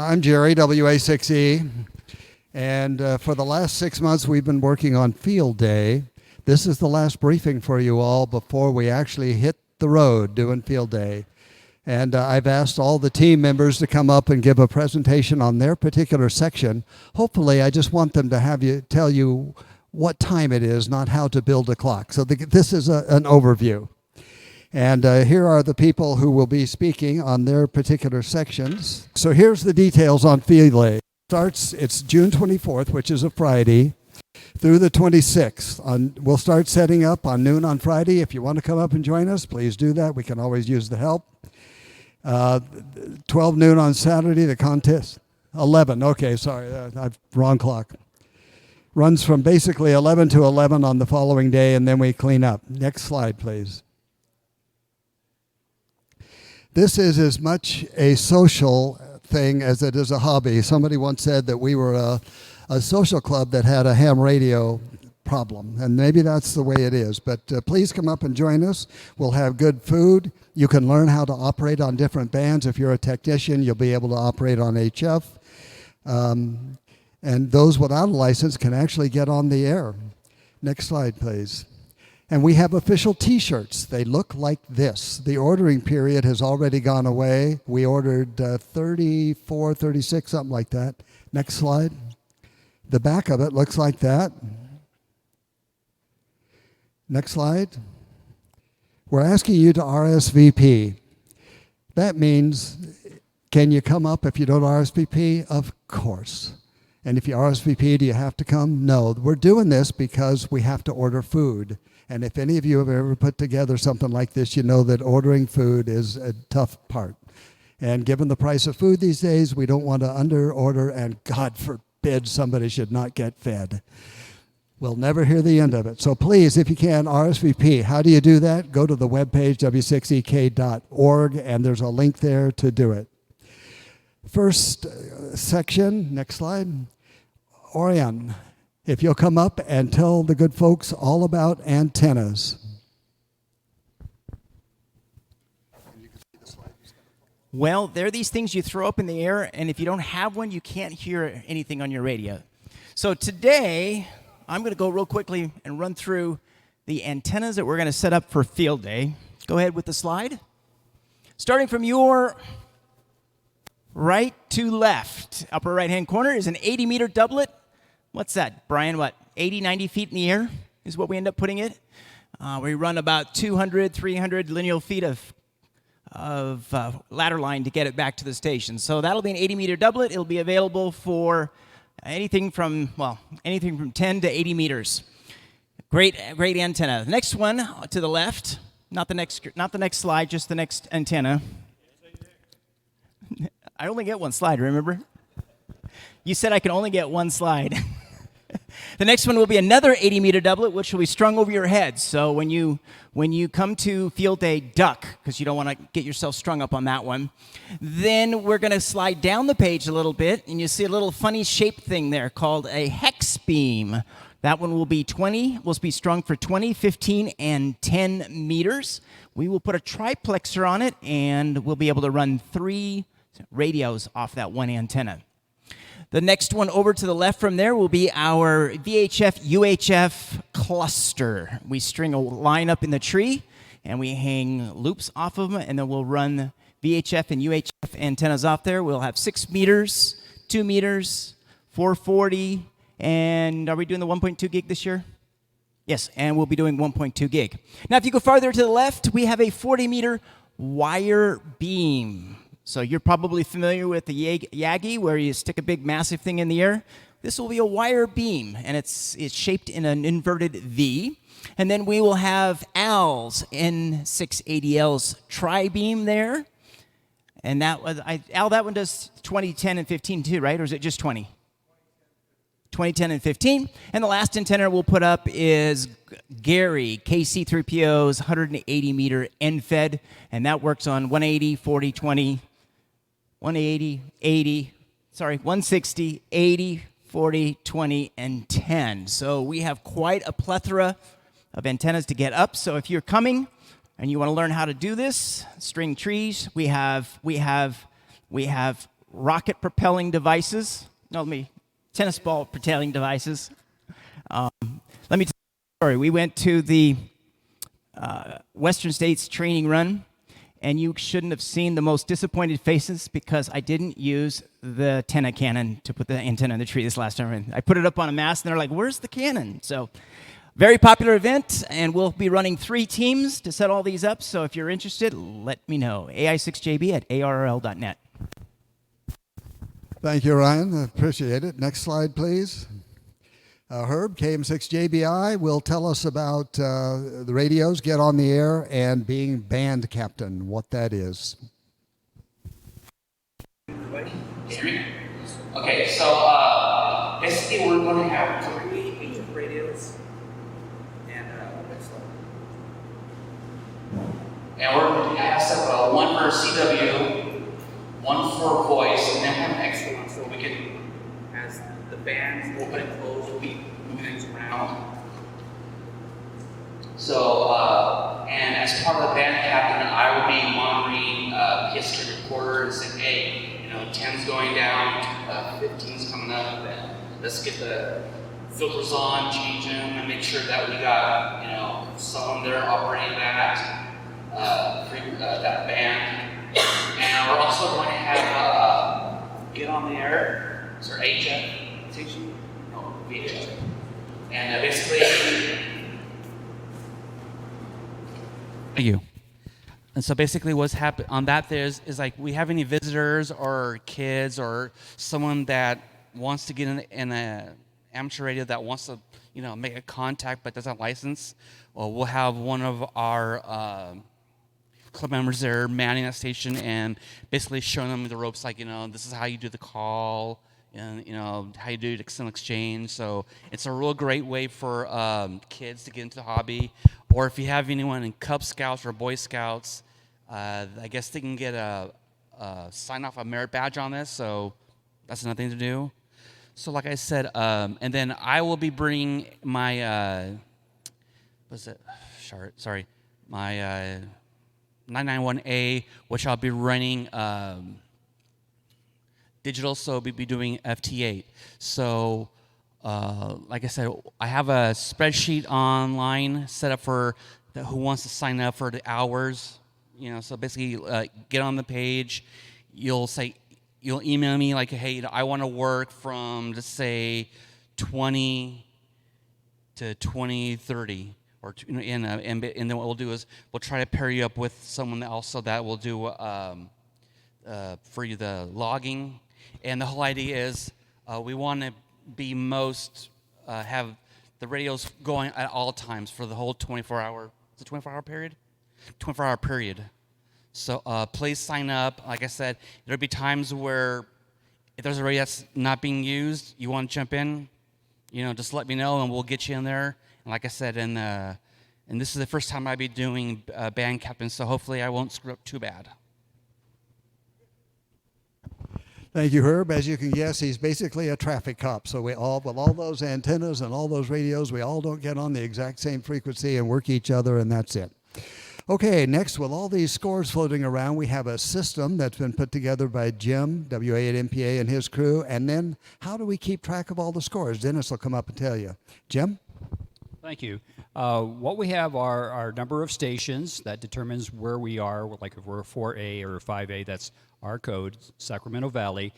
I'm Jerry, WA6E, and for the last 6 months we've been working on Field Day. This is the last briefing for you all before we actually hit the road doing Field Day. And I've asked all the team members to come up and give a presentation on their particular section. Hopefully, I just want them to tell you what time it is, not how to build a clock. So this is an overview. And here are the people who will be speaking on their particular sections. So here's the details on Field Day. It's June 24th, which is a Friday, through the 26th. We'll start setting up on noon on Friday. If you want to come up and join us, please do that. We can always use the help. 12 noon on Saturday, the contest. 11, okay, sorry, wrong clock. Runs from basically 11 to 11 on the following day, and then we clean up. Next slide, please. This is as much a social thing as it is a hobby. Somebody once said that we were a social club that had a ham radio problem, and maybe that's the way it is. But please come up and join us. We'll have good food. You can learn how to operate on different bands. If you're a technician, you'll be able to operate on HF. And those without a license can actually get on the air. Next slide, please. And we have official T-shirts. They look like this. The ordering period has already gone away. We ordered 34, 36, something like that. Next slide. The back of it looks like that. Next slide. We're asking you to RSVP. That means, can you come up if you don't RSVP? Of course. And if you RSVP, do you have to come? No. We're doing this because we have to order food. And if any of you have ever put together something like this, you know that ordering food is a tough part. And given the price of food these days, we don't want to under-order, and God forbid somebody should not get fed. We'll never hear the end of it. So please, if you can, RSVP. How do you do that? Go to the webpage, w6ek.org, and there's a link there to do it. First section, next slide. Orion. If you'll come up and tell the good folks all about antennas. Well, they're these things you throw up in the air, and if you don't have one, you can't hear anything on your radio. So today, I'm going to go real quickly and run through the antennas that we're going to set up for Field Day. Go ahead with the slide. Starting from your right to left, upper right-hand corner is an 80-meter doublet. What's that, Brian? What, 80, 90 feet in the air is what we end up putting it? We run about 200, 300 lineal feet of ladder line to get it back to the station. So that'll be an 80-meter doublet. It'll be available for anything from 10 to 80 meters. Great antenna. The next one to the left, not the next slide, just the next antenna. I only get one slide, remember? You said I can only get one slide. The next one will be another 80-meter doublet, which will be strung over your head. So when you come to Field Day, duck, because you don't want to get yourself strung up on that one. Then we're going to slide down the page a little bit, and you see a little funny shaped thing there called a hex beam. That one will be strung for 20, 15, and 10 meters. We will put a triplexer on it, and we'll be able to run 3 radios off that one antenna. The next one over to the left from there will be our VHF UHF cluster. We string a line up in the tree, and we hang loops off of them, and then we'll run VHF and UHF antennas off there. We'll have 6 meters, 2 meters, 440, and are we doing the 1.2 gig this year? Yes, and we'll be doing 1.2 gig. Now, if you go farther to the left, we have a 40-meter wire beam. So you're probably familiar with the Yagi, where you stick a big, massive thing in the air. This will be a wire beam, and it's shaped in an inverted V. And then we will have ARRL's N680L's tri-beam there. And that one does 20, 10, and 15 too, right? Or is it just 20? 20, 10, and 15. And the last antenna we'll put up is Gary, KC3PO's 180-meter end-fed, and that works on 180, 40, 20, 180, 80, 160, 80, 40, 20, and 10. So we have quite a plethora of antennas to get up. So if you're coming and you want to learn how to do this, string trees, we have rocket propelling devices. No, tennis ball propelling devices. Let me tell you a story. We went to the Western States training run, and you shouldn't have seen the most disappointed faces because I didn't use the antenna cannon to put the antenna in the tree this last time. And I put it up on a mast, and they're like, "Where's the cannon?" So, very popular event, and we'll be running 3 teams to set all these up. So if you're interested, let me know. AI6JB@ARRL.net. Thank you, Ryan. I appreciate it. Next slide, please. Herb, KM6JBI, will tell us about the radios, get on the air, and being band captain, what that is. Everybody? Can you hear me? Okay, so basically we're going to have 3 HF radios, and we're going to have set up one for CW, one for voice, and then have an extra one so we can, as the bands open and close, we'll be moving things around. So, and as part of the band captain, I will be monitoring PS3 recorder and saying, hey, you know, 10's going down, 15's coming up, and let's get the filters on, change them, and make sure that we got, you know, someone there operating that band. And we're also going to have get on the air, it's our HF station, no, VHF. And basically, thank you. And so basically what's happened on that is like we have any visitors or kids or someone that wants to get in a amateur radio that wants to, you know, make a contact but doesn't have a license, well, we'll have one of our club members there manning that station and basically showing them the ropes, like, you know, this is how you do the call and, you know, how you do the external exchange. So it's a real great way for kids to get into the hobby. Or if you have anyone in Cub Scouts or Boy Scouts, I guess they can get a sign off a merit badge on this. So that's another thing to do. So like I said, and then I will be bringing my, my 991A, which I'll be running digital, so we'll be doing FT8. So, like I said, I have a spreadsheet online set up for who wants to sign up for the hours. You know, so basically, get on the page. You'll email me like, hey, I want to work from, let's say, 20 to 2030. And then what we'll do is we'll try to pair you up with someone also that will do for you the logging. And the whole idea is we want to be have the radios going at all times for the whole 24-hour. Is it 24-hour period? 24-hour period. So please sign up. Like I said, there'll be times where if there's a radio that's not being used, you want to jump in, you know, just let me know and we'll get you in there. And like I said, and this is the first time I'll be doing band captain, so hopefully I won't screw up too bad. Thank you, Herb. As you can guess, he's basically a traffic cop. So with all those antennas and all those radios, we all don't get on the exact same frequency and work each other, and that's it. Okay, next, with all these scores floating around, we have a system that's been put together by Jim, WA8MPA, and his crew. And then how do we keep track of all the scores? Dennis will come up and tell you. Jim? Thank you. What we have are our number of stations that determines where we are, like if we're 4A or 5A, that's our code, Sacramento Valley.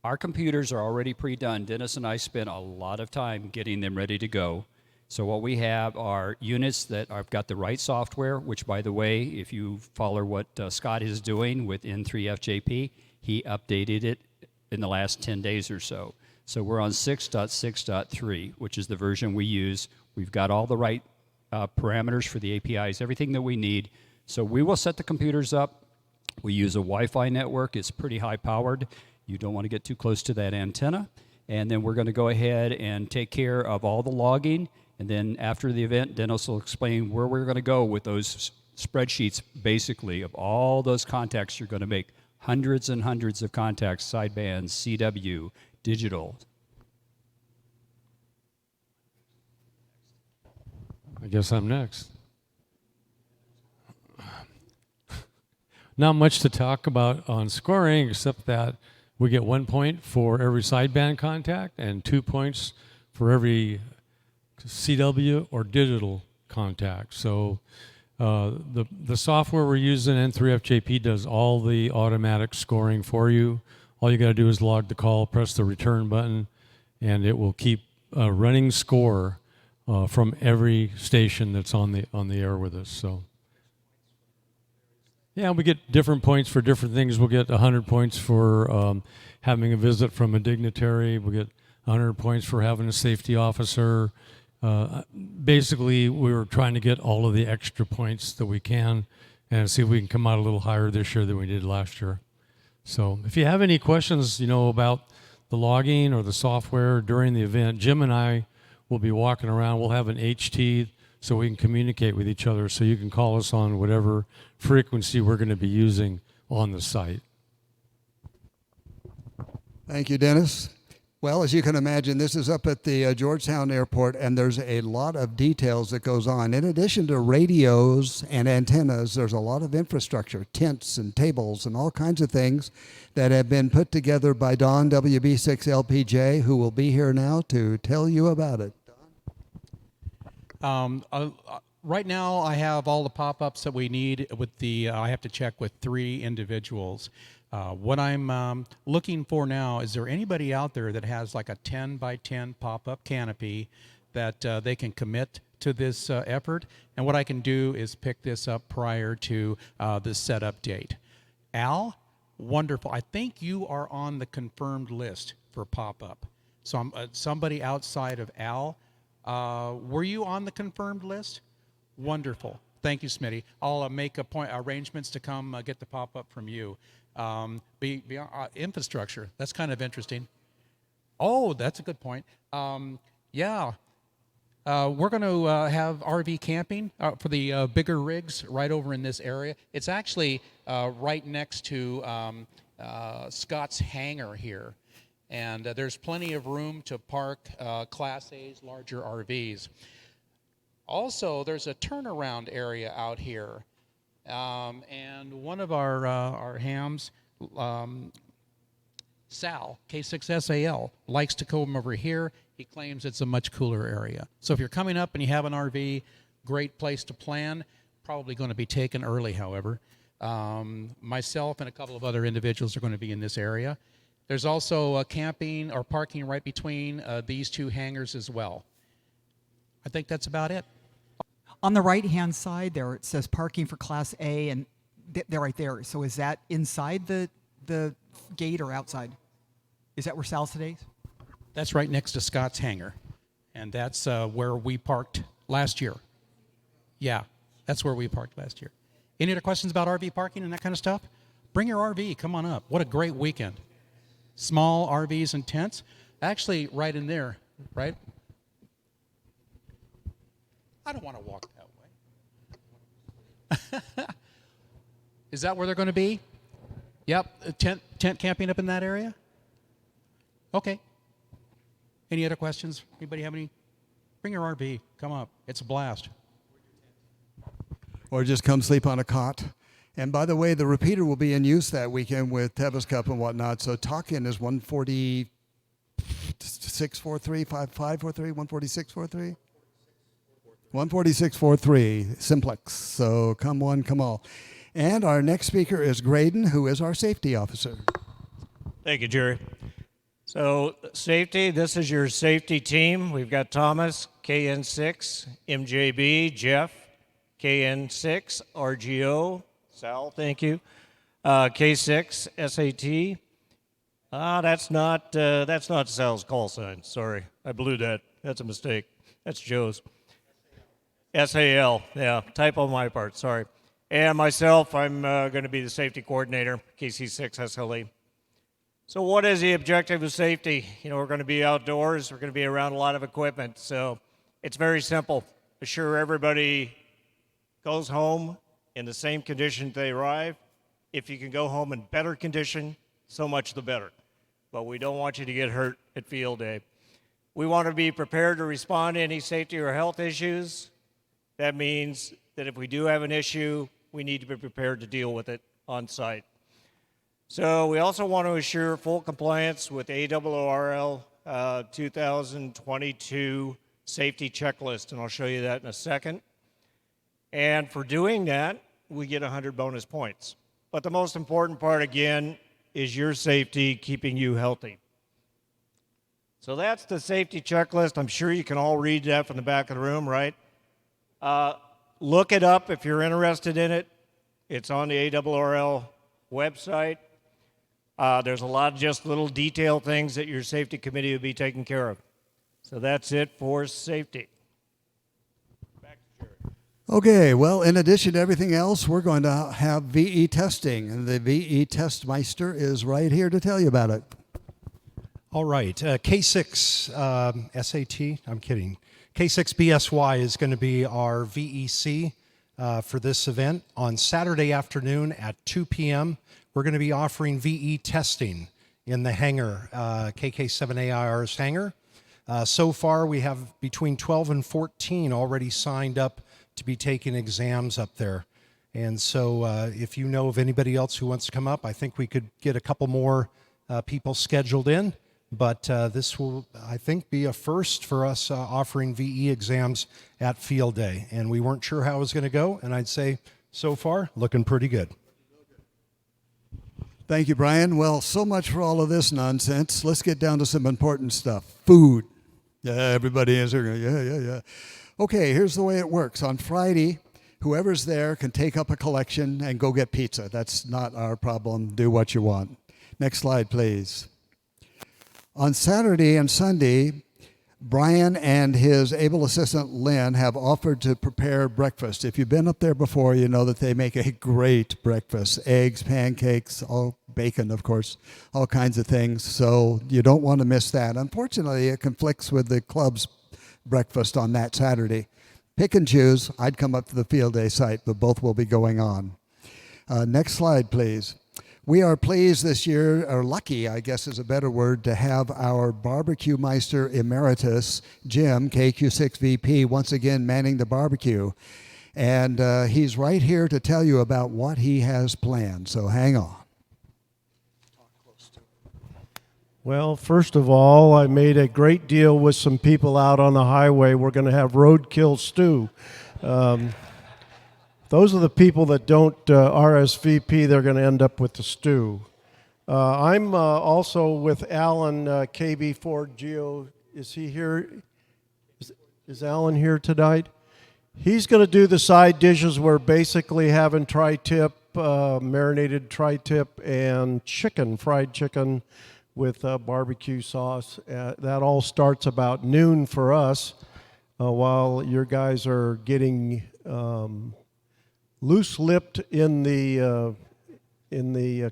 Our computers are already pre-done. Dennis and I spent a lot of time getting them ready to go. So what we have are units that have got the right software, which, by the way, if you follow what Scott is doing with N3FJP, he updated it in the last 10 days or so. So we're on 6.6.3, which is the version we use. We've got all the right parameters for the APIs, everything that we need. So we will set the computers up. We use a Wi-Fi network. It's pretty high powered. You don't want to get too close to that antenna. And then we're going to go ahead and take care of all the logging. And then after the event, Dennis will explain where we're going to go with those spreadsheets, basically, of all those contacts you're going to make. Hundreds and hundreds of contacts, sidebands, CW, digital. I guess I'm next. Not much to talk about on scoring, except that We get 1 point for every sideband contact and 2 points for every CW or digital contact. So the software we're using, N3FJP, does all the automatic scoring for you. All you got to do is log the call, press the return button, and it will keep a running score from every station that's on the air with us. So, yeah, we get different points for different things. We'll get 100 points for having a visit from a dignitary. We'll get 100 points for having a safety officer. Basically, we were trying to get all of the extra points that we can and see if we can come out a little higher this year than we did last year. So if you have any questions, about the logging or the software during the event, Jim and I will be walking around. We'll have an HT so we can communicate with each other, so you can call us on whatever frequency we're going to be using on the site. Thank you, Dennis. Well, as you can imagine, this is up at the Georgetown Airport, and there's a lot of details that goes on. In addition to radios and antennas, there's a lot of infrastructure, tents and tables and all kinds of things that have been put together by Don WB6LPJ, who will be here now to tell you about it. Right now, I have all the pop-ups that we need. With the, I have to check with 3 individuals. What I'm looking for now, is there anybody out there that has like a 10 by 10 pop-up canopy that they can commit to this effort? And what I can do is pick this up prior to the setup date. Al, wonderful. I think you are on the confirmed list for pop-up. So I'm somebody outside of Al. Were you on the confirmed list? Wonderful. Thank you, Smitty. I'll make arrangements to come get the pop-up from you. Beyond infrastructure, that's kind of interesting. Oh, that's a good point. Yeah, we're going to have RV camping for the bigger rigs right over in this area. It's actually right next to Scott's hangar here. And there's plenty of room to park Class A's, larger RVs. Also, there's a turnaround area out here. And one of our hams, Sal, K6SAL, likes to come over here. He claims it's a much cooler area. So if you're coming up and you have an RV, great place to plan. Probably going to be taken early, however. Myself and a couple of other individuals are going to be in this area. There's also camping or parking right between these 2 hangars as well. I think that's about it. On the right-hand side there, it says parking for Class A, and they're right there. So is that inside the gate or outside? Is that where Sal's today? That's right next to Scott's hangar, and that's where we parked last year. Yeah, that's where we parked last year. Any other questions about RV parking and that kind of stuff? Bring your RV. Come on up. What a great weekend. Small RVs and tents. Actually, right in there, right? I don't want to walk that way. Is that where they're going to be? Yep, tent camping up in that area? Okay. Any other questions? Anybody have any? Bring your RV. Come up. It's a blast. Or just come sleep on a cot. And by the way, the repeater will be in use that weekend with Tevis Cup and whatnot. So talk-in is 14643, 5543, 14643? 14643, simplex. So come one, come all. And our next speaker is Graydon, who is our safety officer. Thank you, Jerry. So safety, this is your safety team. We've got Thomas, KN6, MJB, Jeff, KN6, RGO, Sal, thank you, K6, SAT. That's not Sal's call sign. Sorry, I blew that. That's a mistake. That's Joe's. SAL, yeah, typo on my part, sorry. And myself, I'm going to be the safety coordinator, KC6 SLE. So what is the objective of safety? We're going to be outdoors. We're going to be around a lot of equipment. So it's very simple. Assure everybody goes home in the same condition they arrive. If you can go home in better condition, so much the better. But we don't want you to get hurt at field day. We want to be prepared to respond to any safety or health issues. That means that if we do have an issue, we need to be prepared to deal with it on site. So we also want to assure full compliance with ARRL 2022 safety checklist, and I'll show you that in a second. And for doing that, we get 100 bonus points. But the most important part, again, is your safety, keeping you healthy. So that's the safety checklist. I'm sure you can all read that from the back of the room, right? Look it up if you're interested in it. It's on the ARRL website. There's a lot of just little detail things that your safety committee will be taking care of. So that's it for safety. Back to Jerry. Okay, well, in addition to everything else, we're going to have VE testing, and the VE test meister is right here to tell you about it. All right, K6 SAT, I'm kidding. K6 BSY is going to be our VEC for this event. On Saturday afternoon at 2 p.m., we're going to be offering VE testing in the hangar, KK7AIR's hangar. So far, we have between 12 and 14 already signed up to be taking exams up there. And so if you know of anybody else who wants to come up, I think we could get a couple more people scheduled in. But this will, I think, be a first for us offering VE exams at Field Day. And we weren't sure how it was going to go, and I'd say so far, looking pretty good. Thank you, Brian. Well, so much for all of this nonsense. Let's get down to some important stuff. Food. Yeah, everybody is here. Yeah. Okay, here's the way it works. On Friday, whoever's there can take up a collection and go get pizza. That's not our problem. Do what you want. Next slide, please. On Saturday and Sunday, Brian and his able assistant Lynn have offered to prepare breakfast. If you've been up there before, you know that they make a great breakfast. Eggs, pancakes, all bacon, of course, all kinds of things. So you don't want to miss that. Unfortunately, it conflicts with the club's breakfast on that Saturday. Pick and choose. I'd come up to the Field Day site, but both will be going on. Next slide, please. We are pleased this year, or lucky, I guess is a better word, to have our barbecue meister emeritus, Jim, KQ6VP, once again manning the barbecue. And he's right here to tell you about what he has planned, so hang on. Well, first of all, I made a great deal with some people out on the highway. We're going to have roadkill stew. Those are the people that don't RSVP. They're going to end up with the stew. I'm also with Alan, KB4 Geo. Is he here? Is Alan here tonight? He's going to do the side dishes. We're basically having tri-tip, marinated tri-tip, and chicken, fried chicken with barbecue sauce. That all starts about noon for us, while your guys are getting loose-lipped in the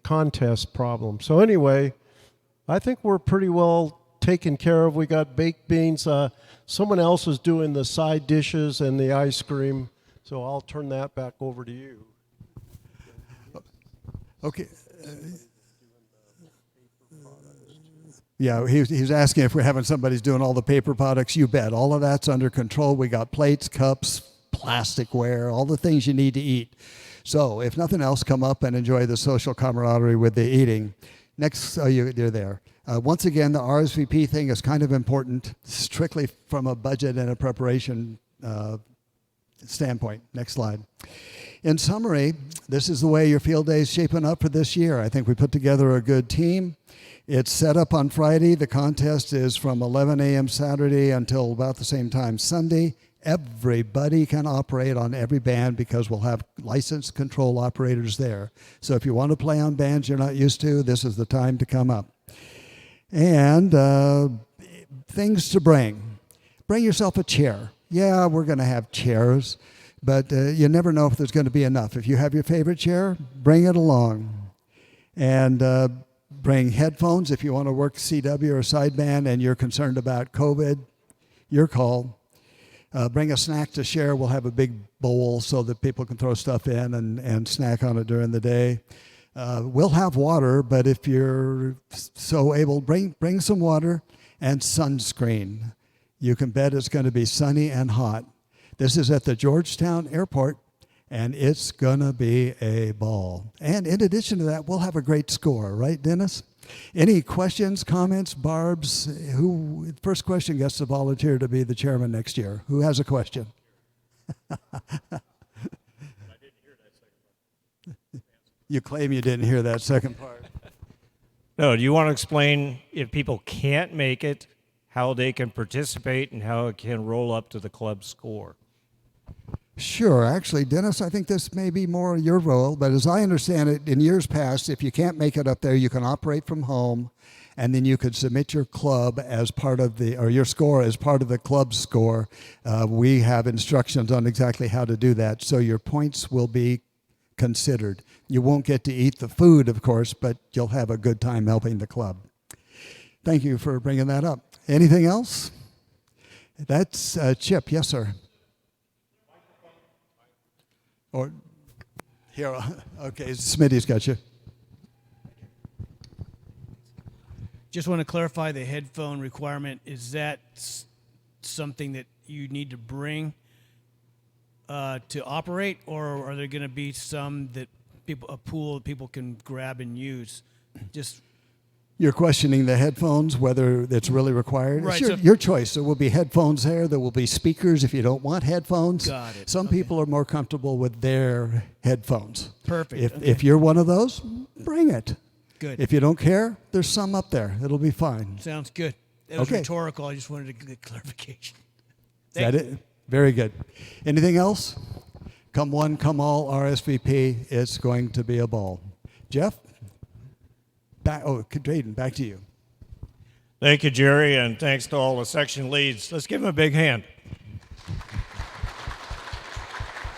contest problem. So anyway, I think we're pretty well taken care of. We got baked beans. Someone else is doing the side dishes and the ice cream. So I'll turn that back over to you. Okay. Yeah, he's asking if we're having somebody's doing all the paper products. You bet. All of that's under control. We got plates, cups, plasticware, all the things you need to eat. So if nothing else, come up and enjoy the social camaraderie with the eating. Next, you're there. Once again, the RSVP thing is kind of important, strictly from a budget and a preparation standpoint. Next slide. In summary, this is the way your field day is shaping up for this year. I think we put together a good team. It's set up on Friday. The contest is from 11 a.m. Saturday until about the same time Sunday. Everybody can operate on every band because we'll have licensed control operators there. So if you want to play on bands you're not used to, this is the time to come up. And things to bring. Bring yourself a chair. Yeah, we're going to have chairs, but you never know if there's going to be enough. If you have your favorite chair, bring it along. And bring headphones if you want to work CW or sideband and you're concerned about COVID. Your call. Bring a snack to share. We'll have a big bowl so that people can throw stuff in and snack on it during the day. We'll have water, but if you're so able, bring some water and sunscreen. You can bet it's going to be sunny and hot. This is at the Georgetown Airport, And it's going to be a ball. And in addition to that, we'll have a great score, right, Dennis? Any questions, comments, Barb's? Who first question gets to volunteer to be the chairman next year? Who has a question? You claim you didn't hear that second part. No, do you want to explain if people can't make it, how they can participate and how it can roll up to the club score? Sure. Actually, Dennis, I think this may be more your role, but as I understand it, in years past, if you can't make it up there, you can operate from home, and then you could submit your club as part of or your score as part of the club score. We have instructions on exactly how to do that, so your points will be considered. You won't get to eat the food, of course, but you'll have a good time helping the club. Thank you for bringing that up. Anything else? That's Chip. Yes, sir. Or here, okay, Smitty's got you. Just want to clarify the headphone requirement. Is that something that you need to bring to operate, or are there going to be some that a pool that people can grab and use? Just You're questioning the headphones, whether it's really required. Right, It's your choice. There will be headphones there. There will be speakers if you don't want headphones. Got it. Some Okay. people are more comfortable with their headphones. Perfect. If you're one of those, bring it. Good. If you don't care, there's some up there. It'll be fine. Sounds good. That was Okay. rhetorical. I just wanted to get clarification. Is that it? Very good. Anything else? Come one, come all, RSVP. It's going to be a ball. Jeff? Drayden, back to you. Thank you, Jerry, and thanks to all the section leads. Let's give them a big hand.